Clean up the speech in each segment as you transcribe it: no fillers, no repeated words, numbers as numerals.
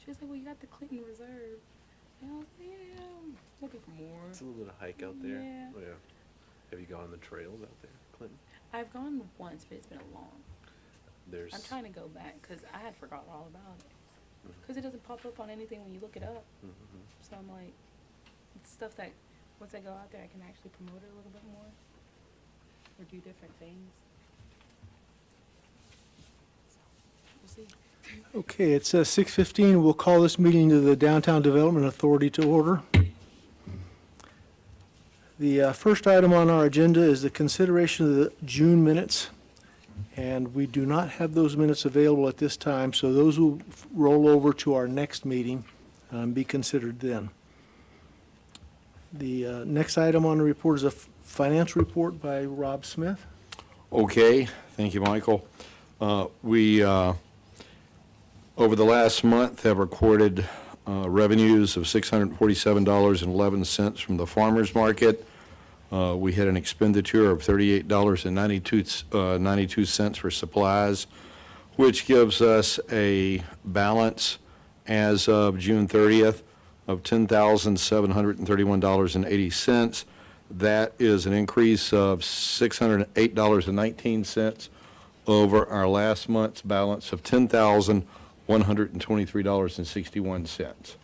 She's like, well, you got the Clinton Reserve. And I was like, yeah, I'm looking for more. It's a little bit of hike out there. Yeah. Oh, yeah. Have you gone on the trails out there, Clinton? I've gone once, but it's been long. There's. I'm trying to go back because I had forgotten all about it. Mhm. Because it doesn't pop up on anything when you look it up. Mhm. So I'm like, it's stuff that once I go out there, I can actually promote it a little bit more or do different things. So we'll see. Okay, it's 6:15. We'll call this meeting to the Downtown Development Authority to order. The first item on our agenda is the consideration of the June minutes, and we do not have those minutes available at this time, so those will roll over to our next meeting and be considered then. The next item on the report is a financial report by Rob Smith. Okay, thank you, Michael. We, over the last month, have recorded revenues of $647.11 from the farmer's market. We had an expenditure of $38.92 for supplies, which gives us a balance as of June 30th of $10,731.80. That is an increase of $608.19 over our last month's balance of $10,123.61.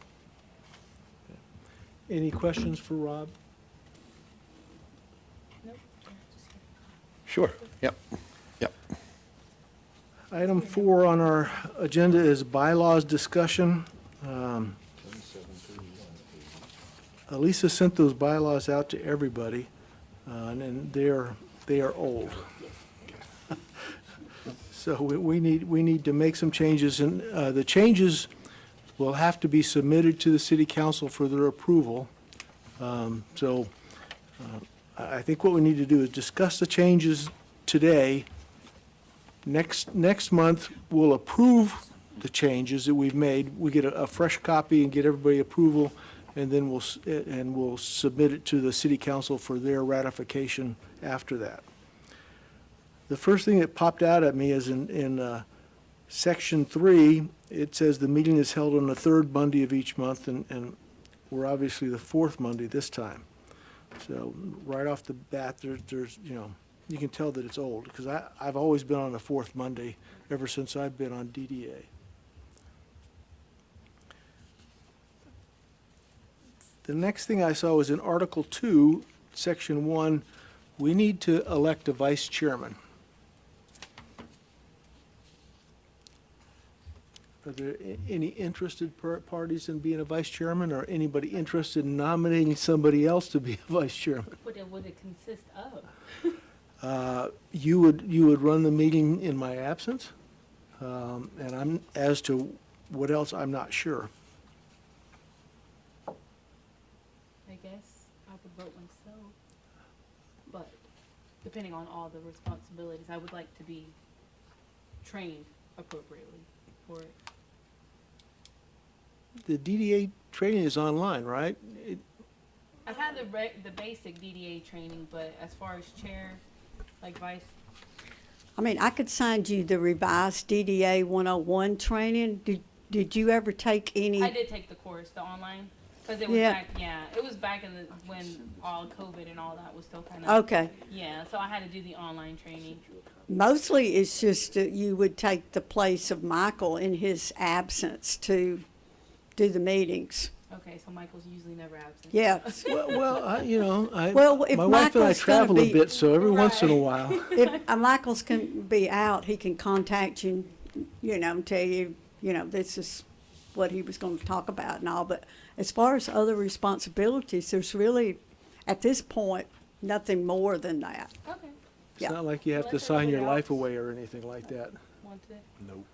Any questions for Rob? Nope. Sure, yep, yep. Item 4 on our agenda is bylaws discussion. Elisa sent those bylaws out to everybody, and they are old. So we need to make some changes, and the changes will have to be submitted to the city council for their approval. So I think what we need to do is discuss the changes today. Next month, we'll approve the changes that we've made. We get a fresh copy and get everybody approval, and then we'll submit it to the city council for their ratification after that. The first thing that popped out at me is in section 3, it says the meeting is held on the third Monday of each month, and we're obviously the fourth Monday this time. So right off the bat, there's you can tell that it's old, because I've always been on the fourth Monday ever since I've been on DDA. The next thing I saw was in Article 2, Section 1, we need to elect a vice chairman. Are there any interested parties in being a vice chairman, or anybody interested in nominating somebody else to be a vice chairman? What would it consist of? You would run the meeting in my absence, and as to what else, I'm not sure. I guess I would vote myself, but depending on all the responsibilities, I would like to be trained appropriately for it. The DDA training is online, right? I've had the basic DDA training, but as far as chair, like vice, I mean, I could send you the revised DDA 101 training. Did you ever take any? I did take the course, the online, because it was Yeah. it was back in when all COVID and all that was still kind of. Okay. Yeah, so I had to do the online training. Mostly it's just that you would take the place of Michael in his absence to do the meetings. Okay, so Michael's usually never absent. Yeah. Well, Well, if my wife and I Michael's gonna travel a be- bit, so every once in a while. If Michael's can be out, he can contact you, and tell you, this is what he was going to talk about and all. But as far as other responsibilities, there's really, at this point, nothing more than that. Okay, It's Yeah. not like you have to Unless sign your everybody life else- away or anything like that. wanted it. Nope.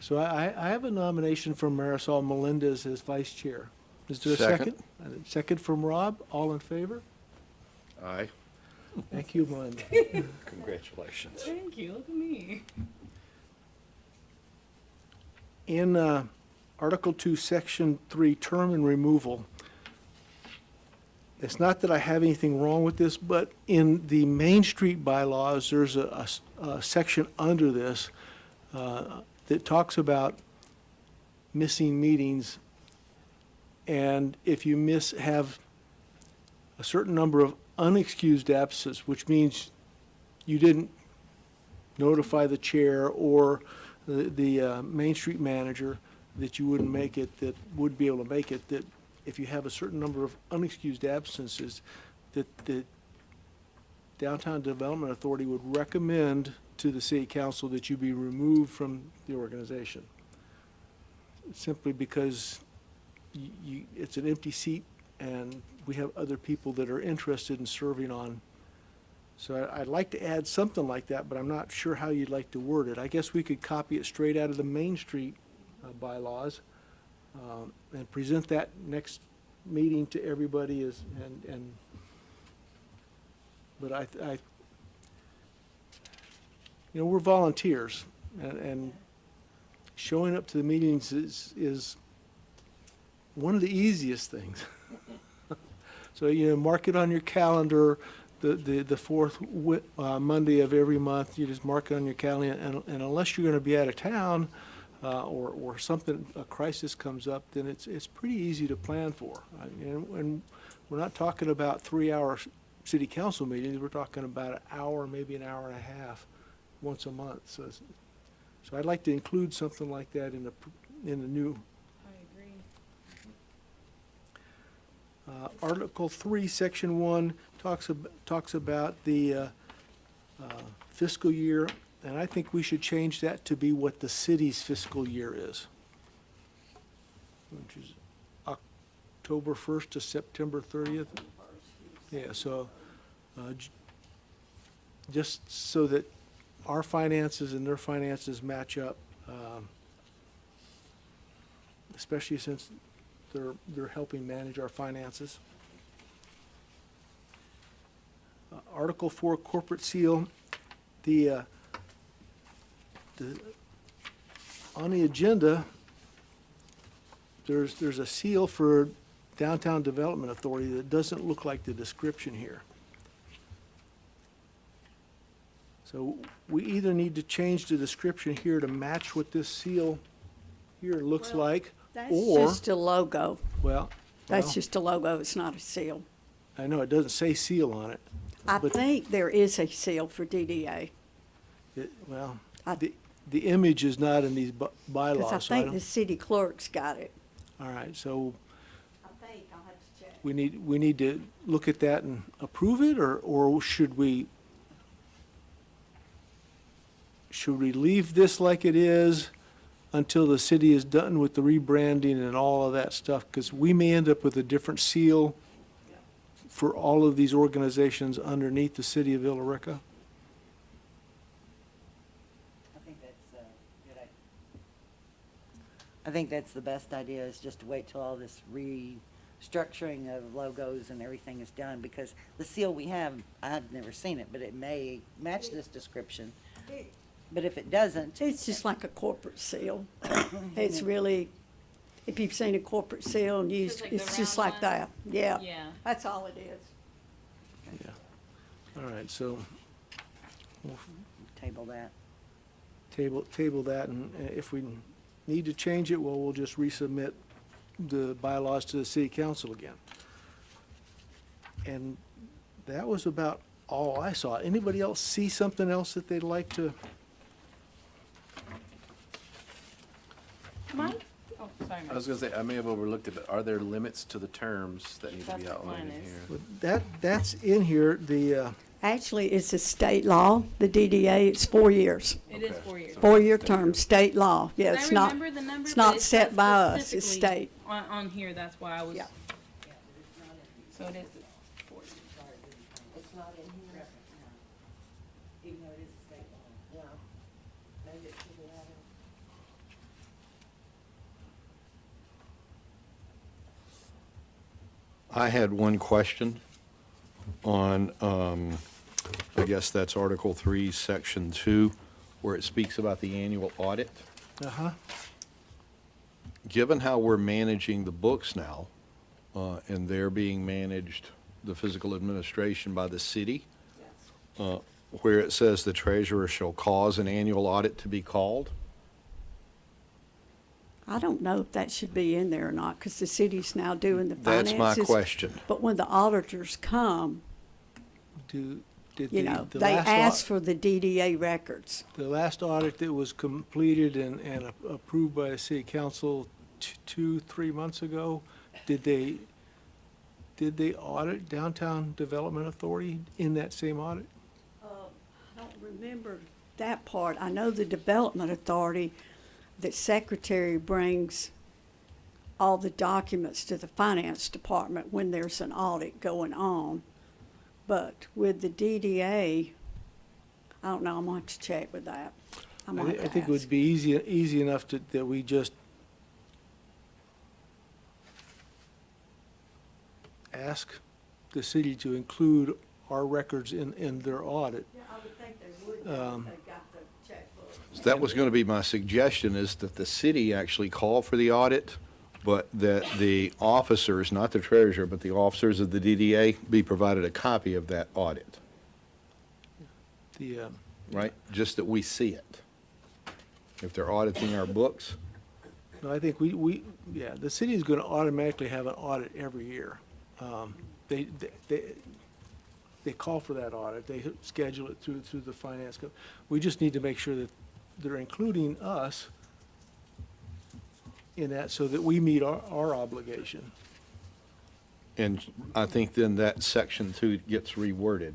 So I have a nomination from Marisol Melendez as vice chair. Is there a Second. second? Second from Rob. All in favor? Aye. Thank you, Melinda. Congratulations. Thank you. Look at me. In Article 2, Section 3, term and removal, it's not that I have anything wrong with this, but in the Main Street bylaws, there's a section under this that talks about missing meetings, and if you have a certain number of unexcused absences, which means you didn't notify the chair or the Main Street manager that you wouldn't make it, that would be able to make it, that if you have a certain number of unexcused absences, that the Downtown Development Authority would recommend to the city council that you be removed from the organization. Simply because it's an empty seat and we have other people that are interested in serving on. So I'd like to add something like that, but I'm not sure how you'd like to word it. I guess we could copy it straight out of the Main Street bylaws and present that next meeting to everybody but I we're volunteers and showing up to the meetings is one of the easiest things. So, mark it on your calendar, the fourth Monday of every month, you just mark it on your calendar, and unless you're gonna be out of town, or something, a crisis comes up, then it's pretty easy to plan for. And we're not talking about 3-hour city council meetings, we're talking about an hour, maybe an hour and a half, once a month. So I'd like to include something like that in the new. I agree. Article 3, Section 1 talks about the fiscal year, and I think we should change that to be what the city's fiscal year is, which is October 1st to September 30th. Yeah, so just so that our finances and their finances match up, especially since they're helping manage our finances. Article 4, corporate seal, on the agenda, there's a seal for Downtown Development Authority that doesn't look like the description here. So we either need to change the description here to match what this seal here looks Well, like, That's or, just a logo. well, That's just a logo, it's not a seal. I know it doesn't say seal on it. I But- think there is a seal for DDA. Well, I- the image is not in these Because bylaws, I so I think the don't, city clerk's got it. all right, so I think, I'll have to check. we need to look at that and approve it, or should we leave this like it is until the city is done with the rebranding and all of that stuff? Because we may end up with a different seal for all of these organizations underneath the city of Villa Rica. I think that's a good idea. I think that's the best idea, is just to wait till all this restructuring of logos and everything is done, because the seal we have, I've never seen it, but it may match this description. But if it doesn't, It's just like a corporate seal. It's really, if you've seen a corporate seal and used, Just like the it's just round like that. Yeah, Yeah. that's all it is. All right, so we'll table that. table that, and if we need to change it, well, we'll just resubmit the bylaws to the city council again. And that was about all I saw. Anybody else see something else that they'd like to? Mike? Oh, sorry, I was Mike. gonna say, I may have overlooked it, but are there limits to the terms that need to be That's what outlined mine in is. here? That's in here, Actually, it's a state law, the DDA, it's 4 years. It is Okay. 4 years. So- 4-year term, state law. Yeah, And it's I not, remember the number, it's but not it's set by us, it's specifically state. On here, that's why I was. Yeah. So it is 4 years. It's not in here, even though it is a state law. No. Maybe it should be added. I had one question on, I guess that's Article 3, Section 2, where it speaks about the annual audit. uh-huh, Given how we're managing the books now, and they're being managed, the physical administration by the city, where it says the treasurer shall cause an annual audit to be called, I don't know if that should be in there or not, because the city's now doing the That's finances. my question. But when the auditors come, Did you the- know, the they last ask for the DDA records. The last audit that was completed and approved by the city council 3 months ago, did they audit Downtown Development Authority in that same audit? I don't remember that part. I know the Development Authority, that secretary brings all the documents to the finance department when there's an audit going on. But with the DDA, I don't know, I'm gonna have to check with that. I'm gonna have I to think it would ask. be easy enough that we just ask the city to include our records in their audit. Yeah, I would think they would, Um, if they got the checkbook. So that was going to be my suggestion, is that the city actually call for the audit, but that the officers, not the treasurer, but the officers of the DDA be provided a copy of that audit, The, right? Just that we see it. If they're auditing our books, no, I think yeah, the city is gonna automatically have an audit every year. They, they call for that audit, they schedule it through the finance. We just need to make sure that they're including us in that so that we meet our obligation. and I think then that section 2 gets reworded.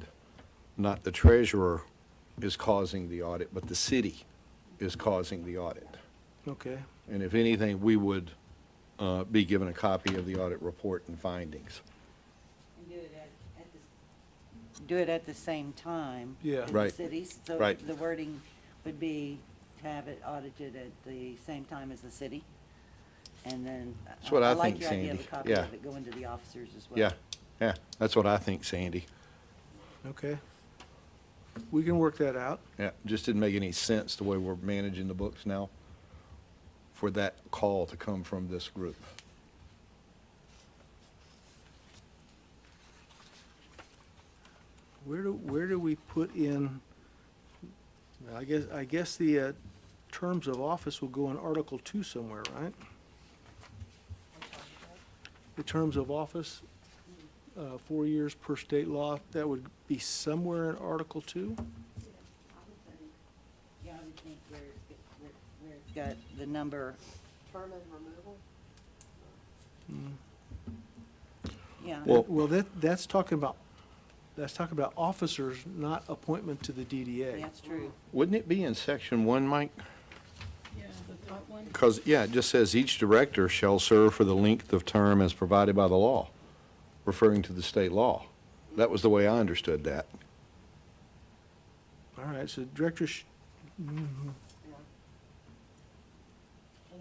Not the treasurer is causing the audit, but the city is causing the audit. Okay, And if anything, we would be given a copy of the audit report and findings. And do it at the same time. Yeah. as the Right. cities. So Right. the wording would be to have it audited at the same time as the city. And then, That's what I like think, your idea of a Sandy. copy Yeah. of it going to the officers as well. Yeah, yeah, that's what I think, Sandy. okay. We can work that out. Yeah, just didn't make any sense the way we're managing the books now for that call to come from this group. Where do we put in, well, I guess the terms of office will go in Article 2 somewhere, right? The terms of office, 4 years per state law, that would be somewhere in Article 2? Yeah, I would think where it's got the number. Term and removal? Yeah. Well, that's talking about officers, not appointment to the DDA. That's true. Wouldn't it be in section 1, Mike? Yeah, the top one. Because, yeah, it just says each director shall serve for the length of term as provided by the law, referring to the state law. That was the way I understood that. All right, so director, Yeah. And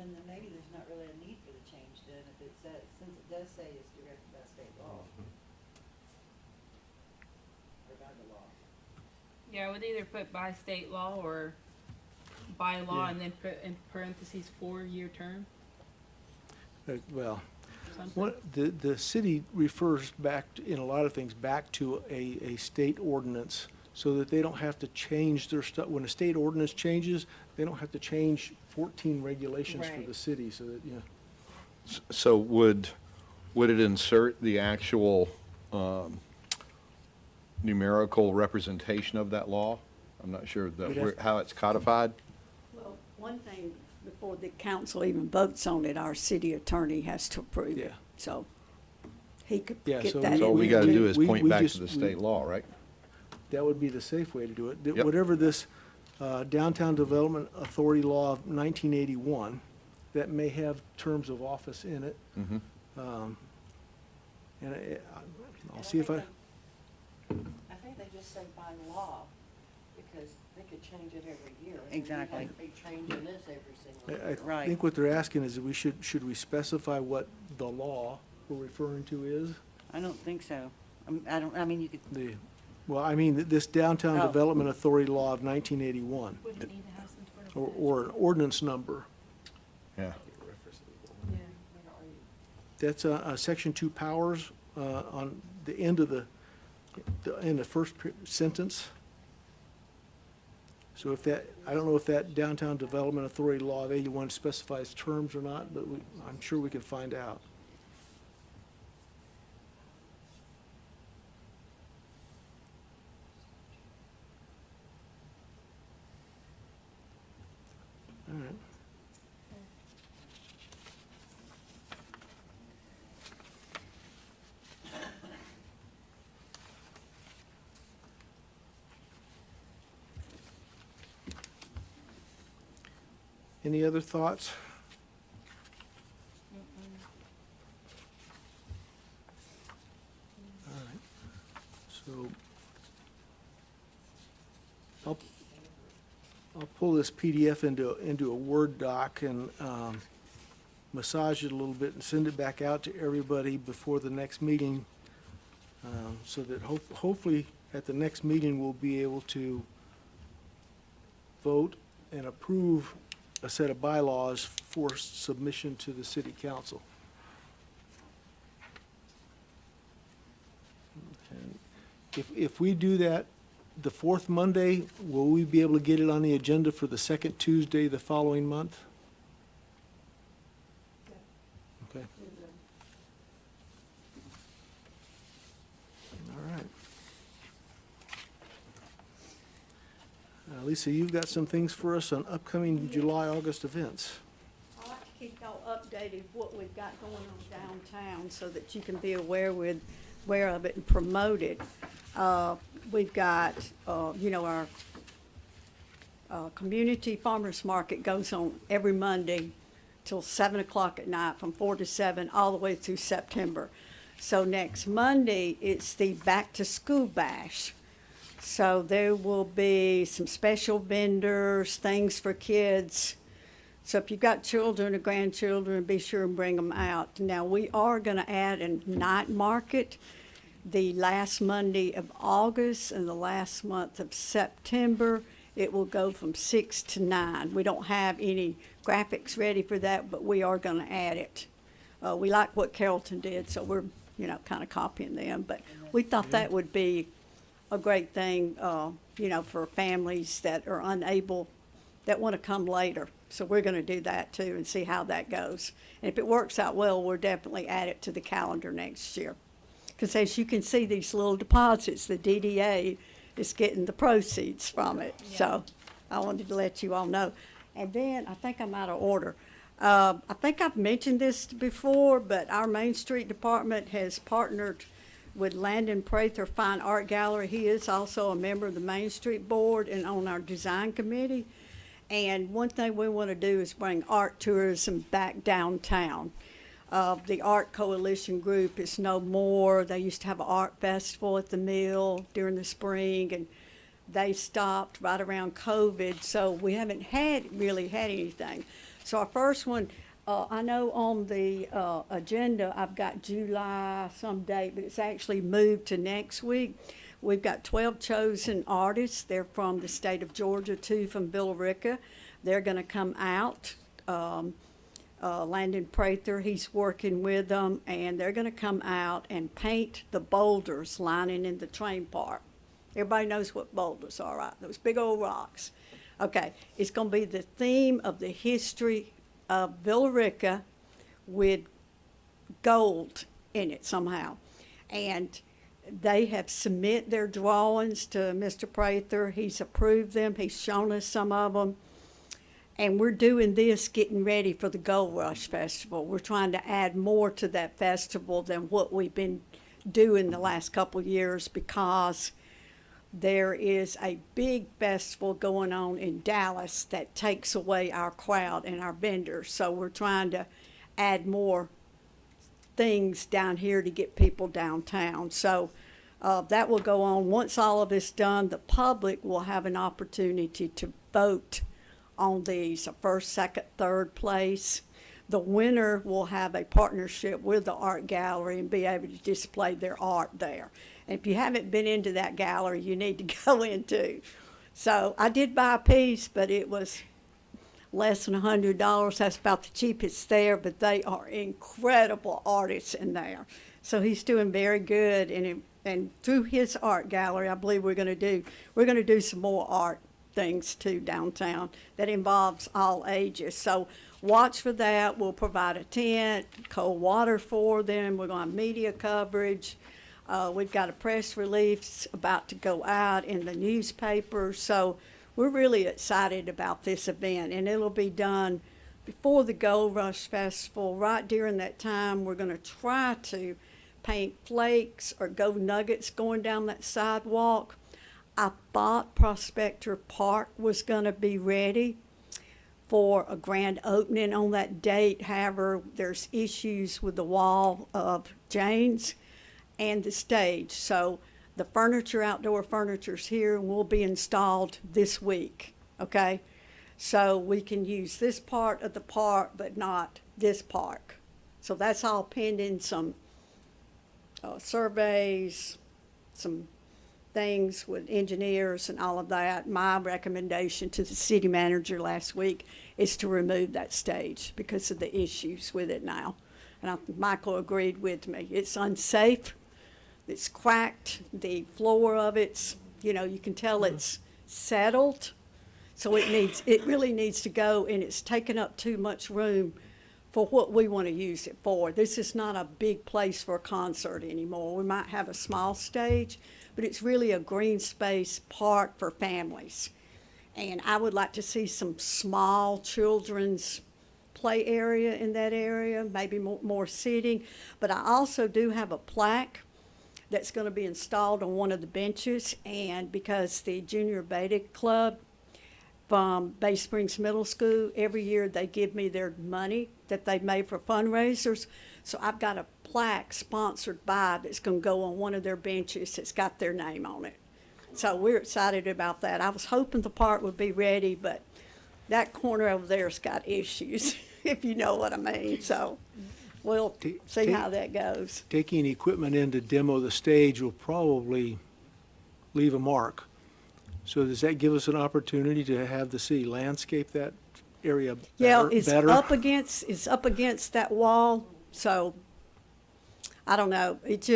then maybe there's not really a need for the change then, if it says, since it does say it's directed by state law. Or by the law. Yeah, I would either put by state law or by law Yeah. and then put in parentheses 4-year term. well, Something. the city refers back, in a lot of things, back to a state ordinance, so that they don't have to change their stuff. When a state ordinance changes, they don't have to change 14 regulations for Right. the city, so that, yeah. So would it insert the actual numerical representation of that law? I'm not sure We'd that, have- how it's codified. Well, one thing, before the council even votes on it, our city attorney has to approve Yeah. it. So he could Yeah, get so that in. So all we gotta do is we- point we back to just- the state law, right? That would be the safe way to do it. Yep. Whatever this Downtown Development Authority Law of 1981, that may have terms of office in it. Mhm. And I'll see if I, I think they just say by law, because they could change it every year. and Exactly. we'd have to be changing this every single I year. Right. think what they're asking is, that should we specify what the law we're referring to is? I don't think so. I mean, you could, Well, I mean, this Downtown Oh. Development Authority Law of 1981, Would it need to have some sort of? or an ordinance number. Yeah. Yeah. That's Section 2 powers on the end of the first sentence. So if that, I don't know if that Downtown Development Authority Law of 81 specifies terms or not, but I'm sure we can find out. All right. Any other thoughts? All right. So I'll pull this PDF into a Word doc and massage it a little bit and send it back out to everybody before the next meeting, so that hopefully at the next meeting, we'll be able to vote and approve a set of bylaws for submission to the city council. And if we do that the fourth Monday, will we be able to get it on the agenda for the second Tuesday the following month? Okay. All right. Lisa, you've got some things for us on upcoming July, August events. I like to keep y'all updated what we've got going on downtown so that you can be aware of it and promote it. We've got, our community farmers market goes on every Monday till 7 o'clock at night, from 4 to 7, all the way through September. So next Monday, it's the Back to School Bash. So there will be some special vendors, things for kids. So if you've got children or grandchildren, be sure and bring them out. Now, we are going to add a night market the last Monday of August and the last month of September. It will go from 6 to 9. We don't have any graphics ready for that, but we are going to add it. We like what Carrollton did, so we're, kind of copying them. But we thought that would be a great thing, for families that are unable, that want to come later. So we're going to do that too and see how that goes. And if it works out well, we'll definitely add it to the calendar next year. Because as you can see, these little deposits, the DDA is getting the proceeds from it. Yeah. So I wanted to let you all know. And then I think I'm out of order. I think I've mentioned this before, but our Main Street Department has partnered with Landon Prather Fine Art Gallery. He is also a member of the Main Street Board and on our design committee. And one thing we want to do is bring art tourism back downtown. The Art Coalition group is no more. They used to have an art festival at the mill during the spring, and they stopped right around COVID, so we haven't really had anything. So our first one, I know on the agenda, I've got July some date, but it's actually moved to next week. We've got 12 chosen artists. They're from the state of Georgia, 2 from Billerica. They're going to come out. Landon Prather, he's working with them, and they're going to come out and paint the boulders lining in the train park. Everybody knows what boulders are, right? Those big old rocks. Okay, it's going to be the theme of the history of Billerica with gold in it somehow. And they have submit their drawings to Mr. Prather. He's approved them. He's shown us some of them. And we're doing this getting ready for the Gold Rush Festival. We're trying to add more to that festival than what we've been doing the last couple of years, because there is a big festival going on in Dallas that takes away our crowd and our vendors. So we're trying to add more things down here to get people downtown. So that will go on. Once all of this done, the public will have an opportunity to vote on these, first, second, third place. The winner will have a partnership with the art gallery and be able to display their art there. And if you haven't been into that gallery, you need to go into. So I did buy a piece, but it was less than $100. That's about the cheapest there, but they are incredible artists in there. So he's doing very good, and through his art gallery, I believe we're going to do some more art things too downtown that involves all ages. So watch for that. We'll provide a tent, cold water for them. We're going to have media coverage. We've got a press release about to go out in the newspaper. So we're really excited about this event, and it'll be done before the Gold Rush Festival. Right during that time, we're going to try to paint flakes or gold nuggets going down that sidewalk. I thought Prospector Park was going to be ready for a grand opening on that date. However, there's issues with the wall of Jane's and the stage. So the furniture, outdoor furniture's here, and will be installed this week, okay? So we can use this part of the park, but not this park. So that's all pending some surveys, some things with engineers and all of that. My recommendation to the city manager last week is to remove that stage because of the issues with it now. And Michael agreed with me. It's unsafe, it's cracked, the floor of it's, you can tell it's settled. So it really needs to go, and it's taken up too much room for what we want to use it for. This is not a big place for a concert anymore. We might have a small stage, but it's really a green space park for families. And I would like to see some small children's play area in that area, maybe more seating. But I also do have a plaque that's going to be installed on one of the benches, and because the Junior Beta Club from Bay Springs Middle School, every year they give me their money that they've made for fundraisers. So I've got a plaque sponsored by that's going to go on one of their benches that's got their name on it. So we're excited about that. I was hoping the park would be ready, but that corner over there's got issues, if you know what I mean. So we'll see how that goes. Taking equipment in to demo the stage will probably leave a mark. So does that give us an opportunity to have the city landscape that area better? Yeah, it's up against that wall, so I don't know. It's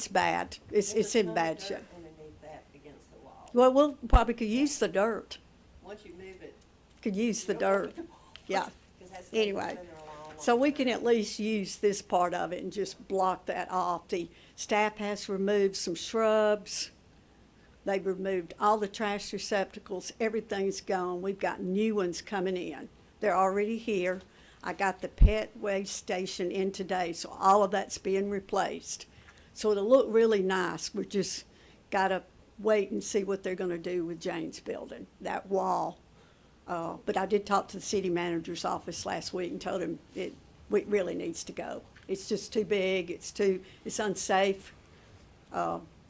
bad. It's in bad shape. Underneath that, against the wall. Well, we'll probably could use the dirt. Once you move it. Could use the you don't want dirt. it to- Yeah. 'Cause that's been Anyway, sitting there a long, so long we time. can at least use this part of it and just block that off. The staff has removed some shrubs. They've removed all the trash receptacles. Everything's gone. We've got new ones coming in. They're already here. I got the pet waste station in today, so all of that's being replaced. So it'll look really nice. We just gotta wait and see what they're gonna do with Jane's building, that wall. But I did talk to the city manager's office last week and told him it really needs to go. It's just too big. It's unsafe.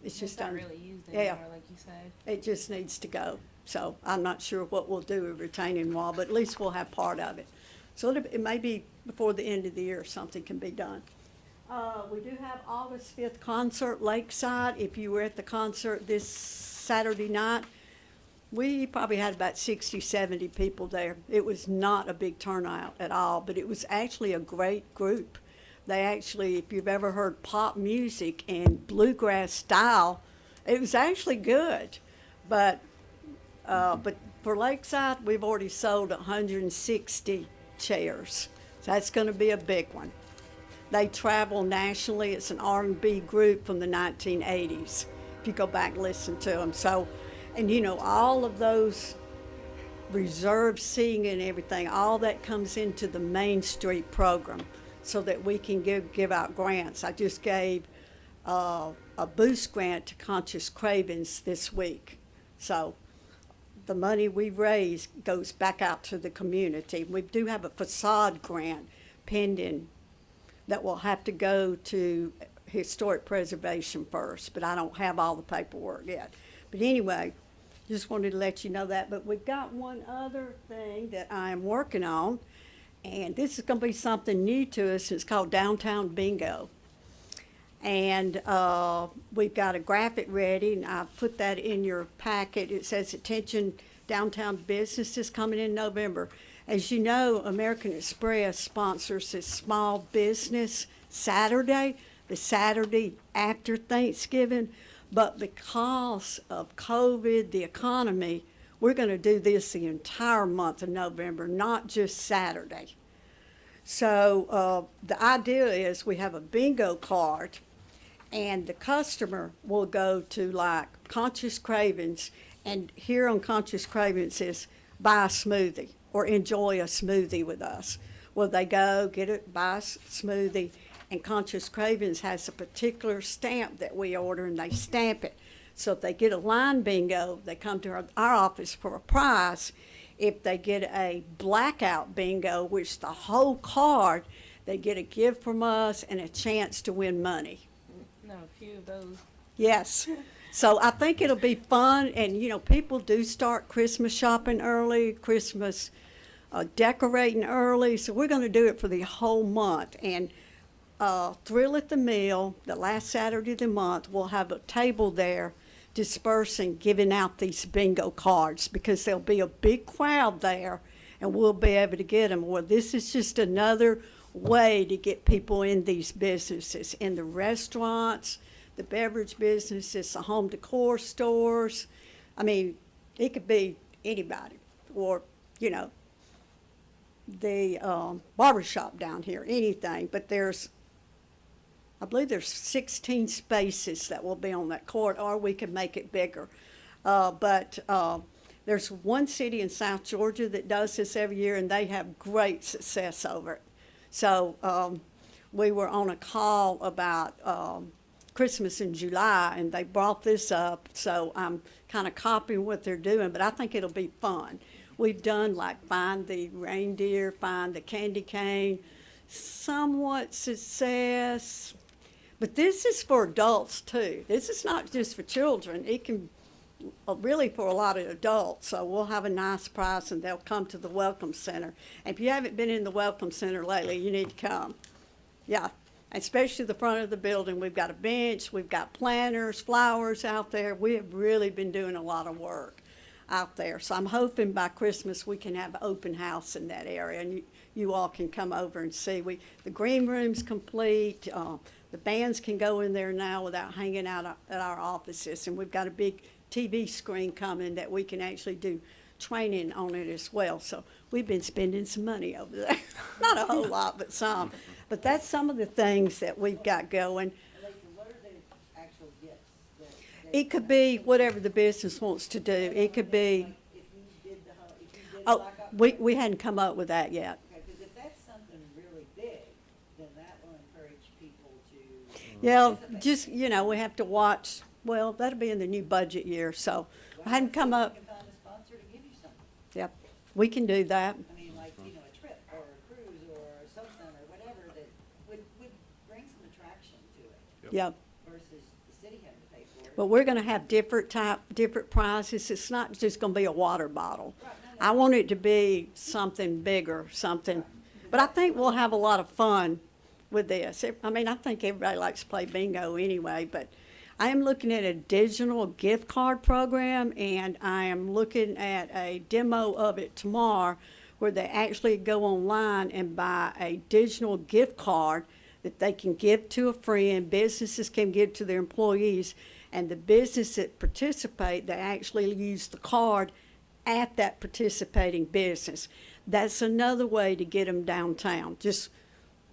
It's just not really used yeah. anymore, like you said. It just needs to go. So I'm not sure what we'll do with retaining wall, but at least we'll have part of it. So it may be before the end of the year, something can be done. We do have August 5th concert, Lakeside. If you were at the concert this Saturday night, we probably had about 60, 70 people there. It was not a big turnout at all, but it was actually a great group. They actually, if you've ever heard pop music and bluegrass style, it was actually good. But for Lakeside, we've already sold 160 chairs. So that's going to be a big one. They travel nationally. It's an R&B group from the 1980s, if you go back and listen to them. So, and all of those reserved seating and everything, all that comes into the Main Street program so that we can give out grants. I just gave a boost grant to Conscious Cravens this week. So the money we raise goes back out to the community. We do have a facade grant pending that will have to go to historic preservation first, but I don't have all the paperwork yet. But anyway, just wanted to let you know that. But we've got one other thing that I am working on, and this is going to be something new to us. It's called Downtown Bingo. And we've got a graphic ready, and I put that in your packet. It says, "Attention Downtown Businesses," coming in November. As you know, American Express sponsors this small business Saturday, the Saturday after Thanksgiving. But because of COVID, the economy, we're gonna do this the entire month of November, not just Saturday. So, the idea is we have a bingo card, and the customer will go to like Conscious Cravings, and here on Conscious Cravings is buy a smoothie or enjoy a smoothie with us. Well, they go get it, buy a smoothie, and Conscious Cravings has a particular stamp that we order, and they stamp it. So if they get a line bingo, they come to our office for a prize. If they get a blackout bingo, which the whole card, they get a gift from us and a chance to win money. No, a few of those. Yes. So I think it'll be fun, and, you know, people do start Christmas shopping early, Christmas decorating early, so we're gonna do it for the whole month. And Thrill at the Mill, the last Saturday of the month, we'll have a table there dispersing, giving out these bingo cards, because there'll be a big crowd there, and we'll be able to get them. Well, this is just another way to get people in these businesses, in the restaurants, the beverage businesses, the home decor stores. I mean, it could be anybody, or, you know, the barber shop down here, anything. But I believe there's 16 spaces that will be on that court, or we can make it bigger. But there's one city in South Georgia that does this every year, and they have great success over it. So we were on a call about Christmas in July, and they brought this up, so I'm kind of copying what they're doing, but I think it'll be fun. We've done like Find the Reindeer, Find the Candy Cane, somewhat success. But this is for adults too. This is not just for children. It can really for a lot of adults. So we'll have a nice prize, and they'll come to the Welcome Center. And if you haven't been in the Welcome Center lately, you need to come. Yeah, especially the front of the building. We've got a bench, we've got planters, flowers out there. We have really been doing a lot of work out there. So I'm hoping by Christmas we can have an open house in that area, and you all can come over and see. The green room's complete. The bands can go in there now without hanging out at our offices, and we've got a big TV screen coming that we can actually do training on it as well. So we've been spending some money over there. Not a whole lot, but some. But that's some of the things that we've got going. Lisa, what are the actual gifts that It could be whatever the business wants to do. It could be, if you did the oh, blackout? we hadn't come up with that yet. Okay, because if that's something really big, then that will encourage people to. Yeah, participate. just, you know, we have to watch, well, that'll be in the new budget year, so I hadn't come Well, up, you can find a sponsor to give you something. yep, we can do that. I mean, like, you know, a trip or a cruise or something or whatever that would bring some attraction to it Yep. versus the city having to pay for it. But we're gonna have different prizes. It's not just gonna be a water bottle. I want it to be something bigger, something, but I think we'll have a lot of fun with this. I mean, I think everybody likes to play bingo anyway, but I am looking at a digital gift card program, and I am looking at a demo of it tomorrow where they actually go online and buy a digital gift card that they can give to a friend, businesses can give to their employees, and the business that participate, they actually use the card at that participating business. That's another way to get them downtown. Just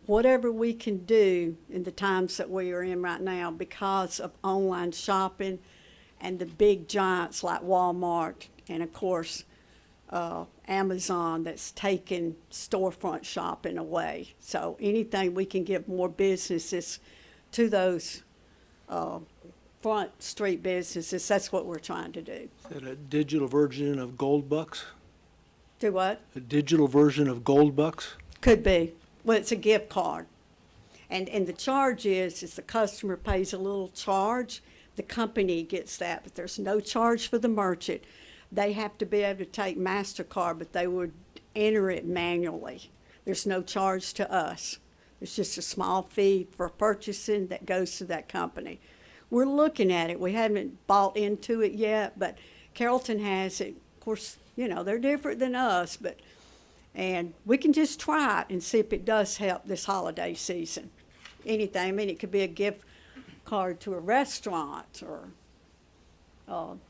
whatever we can do in the times that we are in right now because of online shopping and the big giants like Walmart and, of course, Amazon that's taken storefront shopping away. So anything we can give more businesses to those front street businesses, that's what we're trying to do. Is that a digital version of Gold Bucks? Do what? A digital version of Gold Bucks? Could be. Well, it's a gift card. And the charge is the customer pays a little charge, the company gets that, but there's no charge for the merchant. They have to be able to take MasterCard, but they would enter it manually. There's no charge to us. It's just a small fee for purchasing that goes to that company. We're looking at it. We haven't bought into it yet, but Carrollton has it. Of course, you know, they're different than us, and we can just try it and see if it does help this holiday season. Anything. I mean, it could be a gift card to a restaurant or,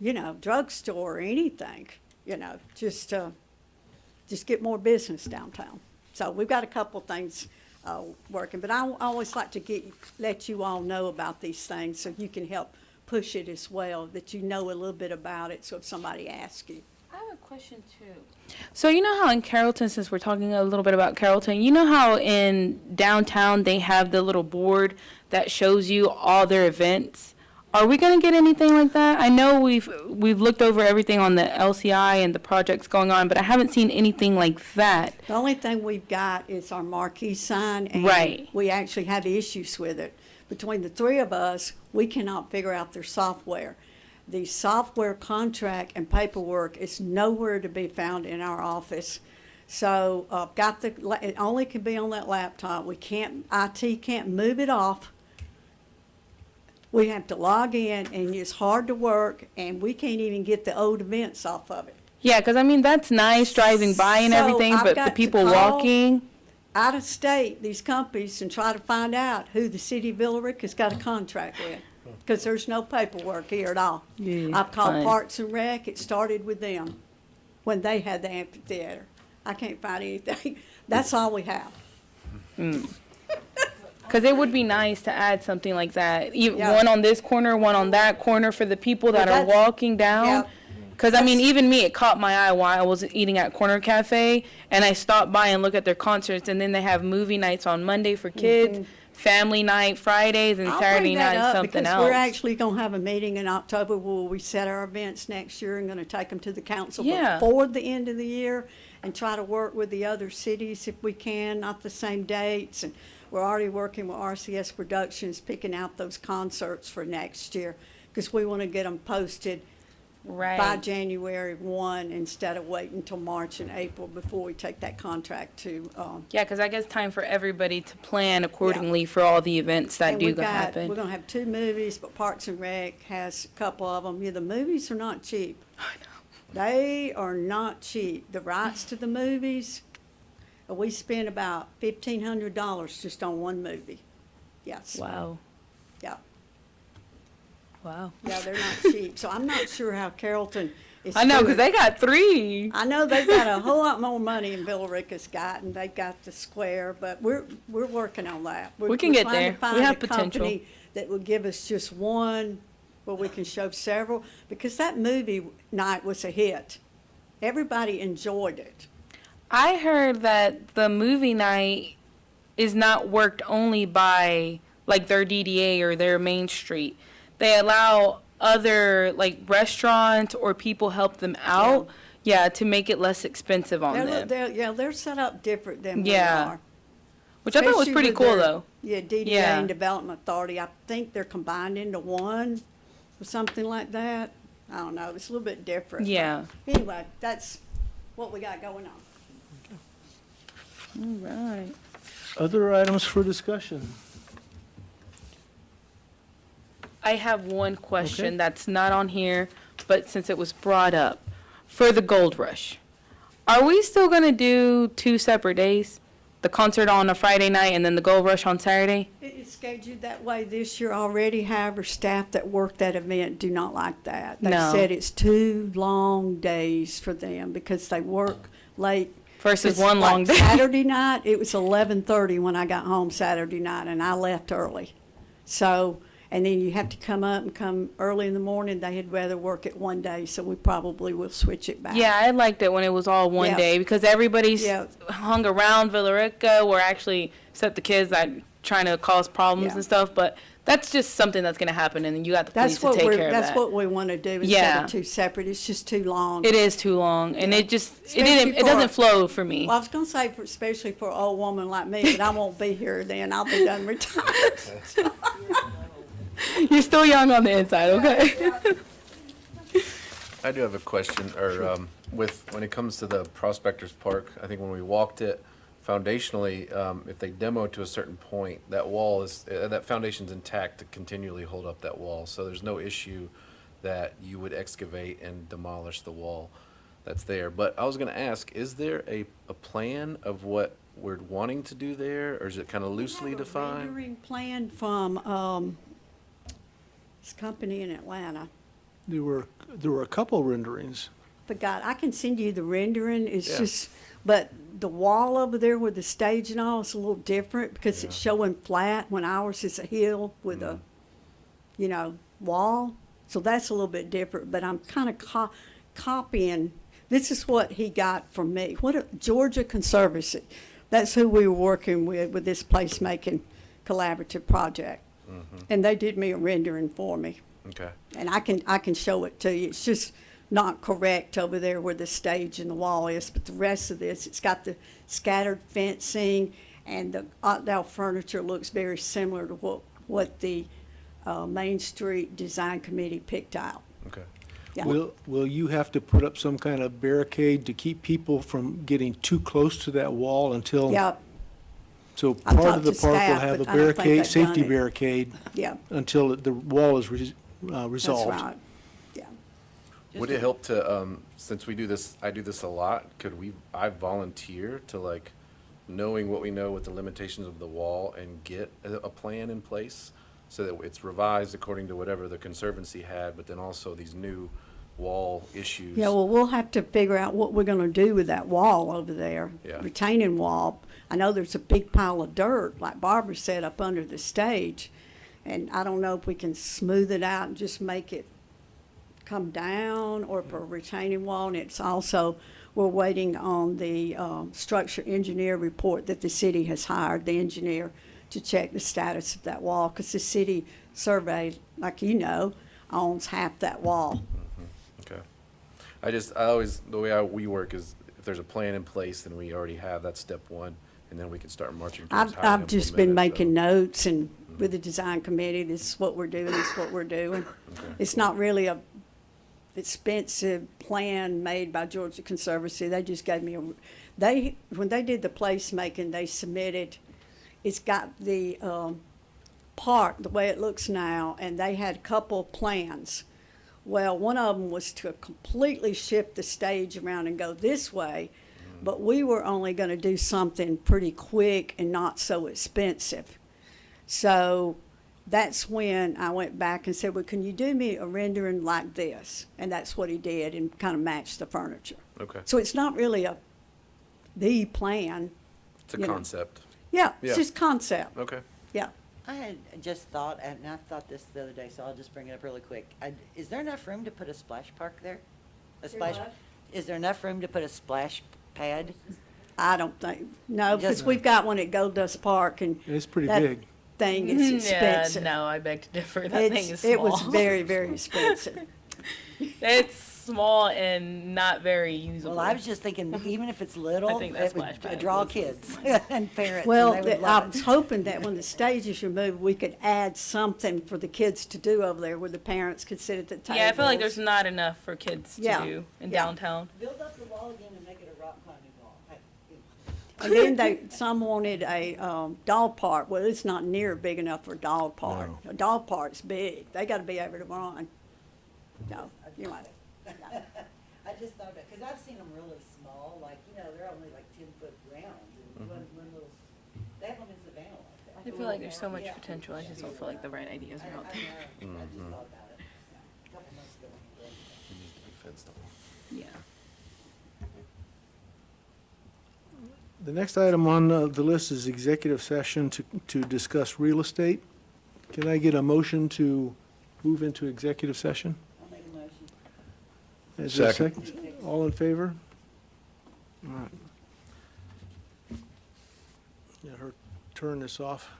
you know, drugstore or anything. you know, just get more business downtown. So we've got a couple things working, but I always like to let you all know about these things so you can help push it as well, that you know a little bit about it, so if somebody asks you. I have a question too. So you know how in Carrollton, since we're talking a little bit about Carrollton, you know how in downtown they have the little board that shows you all their events? Are we gonna get anything like that? I know we've looked over everything on the LCI and the projects going on, but I haven't seen anything like that. The only thing we've got is our marquee sign, and Right. we actually have issues with it. Between the three of us, we cannot figure out their software. The software contract and paperwork is nowhere to be found in our office. So, it only can be on that laptop. IT can't move it off. We have to log in, and it's hard to work, and we can't even get the old events off of it. Yeah, because I mean that's nice driving by and So, everything, I've but got the to people call walking. Out of state, these companies, and try to find out who the city of Villa Rica has got a contract with, because there's no paperwork here at all. Yeah, I've called fine. Parks and Rec, it started with them, when they had the amphitheater. I can't find anything, that's all we have. Because it would be nice to add something like that. Yeah. One on this corner, one on that corner for the people that Well, are that's- walking down. yeah. Because, I mean, even me, it caught my eye while I was eating at Corner Cafe. And I stopped by and looked at their concerts. And then they have movie nights on Monday for kids, family night Fridays, and I'll Saturday bring that night up something because else. we're actually gonna have a meeting in October where we set our events next year and gonna take them to the council Yeah. before the end of the year and try to work with the other cities if we can, not the same dates. And we're already working with RCS Productions, picking out those concerts for next year, because we wanna get them posted by Right. January 1 instead of waiting until March and April before we take that contract to, Yeah, because I guess time for everybody to plan accordingly for all the events that and do we've got, happen. we're gonna have 2 movies, but Parks and Rec has a couple of them. Yeah, the movies are not cheap. I know. They are not cheap. The rights to the movies, we spent about $1,500 just on one movie. Yes. Wow. Yeah, Wow. yeah, they're not cheap. So I'm not sure how Carrollton is I know, because doing. they got 3. I know they've got a whole lot more money than Villa Rica's got, and they've got the square, but we're working on that. We can we're get trying to there. We find have a potential. company that will give us just one, where we can show several, because that movie night was a hit. Everybody enjoyed it. I heard that the movie night is not worked only by like their DDA or their Main Street. They allow other like restaurants or people help them out, yeah, to make it less expensive on them. They're set up different than we Yeah. are. Which I thought was Especially pretty with cool their- though. Yeah, DDA Yeah. and Development Authority, I think they're combined into one or something like that. I don't know, it's a little bit different. Yeah. Anyway, that's what we got going on. All right. Other items for discussion? I have one question Okay. that's not on here, but since it was brought up, for the Gold Rush, are we still gonna do 2 separate days? The concert on a Friday night and then the Gold Rush on Saturday? It is scheduled that way this year already, however, staff that work that event do not like that. They No. said it's 2 long days for them because they work late. Versus It's one like long day? Saturday night, it was 11:30 when I got home Saturday night, and I left early. So, and then you have to come up and come early in the morning. They had rather work it one day, so we probably will switch it back. Yeah, I liked it when it was all one Yeah. day because everybody's Yeah. hung around Villa Rica, or actually, except the kids that trying to cause problems Yeah. and stuff. But that's just something that's gonna happen, and you got the police That's to what take we're, care of that's that. what we want to do instead Yeah. of 2 separate. It's just too long. It is too long, and it just Especially it for- doesn't flow for me. Well, I was gonna say, especially for an old woman like me, but I won't be here then. I'll be done retired. You're still young on the inside, okay? I do have a question, or when it comes to the Prospectors Park, I think when we walked it, foundationally, if they demo to a certain point, that wall is, that foundation's intact to continually hold up that wall. So there's no issue that you would excavate and demolish the wall that's there. But I was gonna ask, is there a plan of what we're wanting to do there, or is it kind of loosely We have a defined? rendering plan from, this company in Atlanta. There were a couple renderings. I forgot, I can send you the rendering, it's Yeah. just, but the wall over there with the stage and all is a little different because it's showing flat when ours is a hill with a, you know, wall. So that's a little bit different, but I'm kind of copying, this is what he got from me. Georgia Conservancy, that's who we were working with this placemaking collaborative project. And they did me a rendering for me. Okay. And I can show it to you. It's just not correct over there where the stage and the wall is, but the rest of this, it's got the scattered fencing, and the Ottdale furniture looks very similar to what the Main Street Design Committee picked out. Okay. Yeah. Will you have to put up some kind of barricade to keep people from getting too close to that wall until? Yeah, So I've part of talked the to park will staff, have a but I don't think barricade, they've safety done it. barricade, yeah, until the wall is that's resolved. right. Yeah. Would it help to, since we do this, I do this a lot, I volunteer to like, knowing what we know with the limitations of the wall and get a plan in place so that it's revised according to whatever the Conservancy had, but then also these new wall issues? Yeah, well, we'll have to figure out what we're gonna do with that wall over there. Yeah. Retaining wall. I know there's a big pile of dirt, like Barbara said, up under the stage. And I don't know if we can smooth it out and just make it come down, or if a retaining wall. And it's also, we're waiting on the structure engineer report that the city has hired, the engineer, to check the status of that wall. Because the city survey, like you know, owns half that wall. Okay. I always, the way we work is if there's a plan in place, then we already have, that's step one, and then we can start marching towards how to I've just been implement it, so. making notes, and with the design committee, this is what we're doing, this is what we're doing. It's not really a expensive plan made by Georgia Conservancy. They just gave me when they did the placemaking, they submitted, it's got the park, the way it looks now, and they had a couple of plans. Well, one of them was to completely shift the stage around and go this way, but we were only going to do something pretty quick and not so expensive. So that's when I went back and said, well, can you do me a rendering like this? And that's what he did, and kind of matched the furniture. Okay. So it's not really the plan. It's a you know. concept. Yeah, Yeah. it's just concept. Okay. Yeah. I had just thought, and I thought this the other day, so I'll just bring it up really quick. Is there enough room to put a splash park there? A splash, is there enough room to put a splash pad? I don't think, no, because Just- we've got one at Goldust Park, and It's pretty that big. thing is expensive. Yeah, no, I beg to differ. That thing is small. It was very, very expensive. It's small and not very usable. Well, I was just thinking, even if it's little, think that it would splash pad draw was- kids and parents, Well, and they would I love was it. hoping that when the stage is removed, we could add something for the kids to do over there where the parents could sit at the tables. Yeah, I feel like there's not enough for kids to Yeah, do in yeah. downtown. Build up the wall again and make it a rock climbing wall. And then some wanted a dog park. Well, it's not near big enough for a dog park. No. A dog park's big. They gotta be able to run. No, you might. I just thought about, because I've seen them really small, like, they're only like 10-foot round, and one little, they have them in Savannah like that. I feel like there's so much Yeah. potential. I just don't feel like the right ideas I are out know, there. I just thought about it. A couple months ago. It needs to be fenced off. Yeah. The next item on the list is executive session to discuss real estate. Can I get a motion to move into executive session? I'll make a motion. Is there a Second. All in favor? All right. Let her turn this off.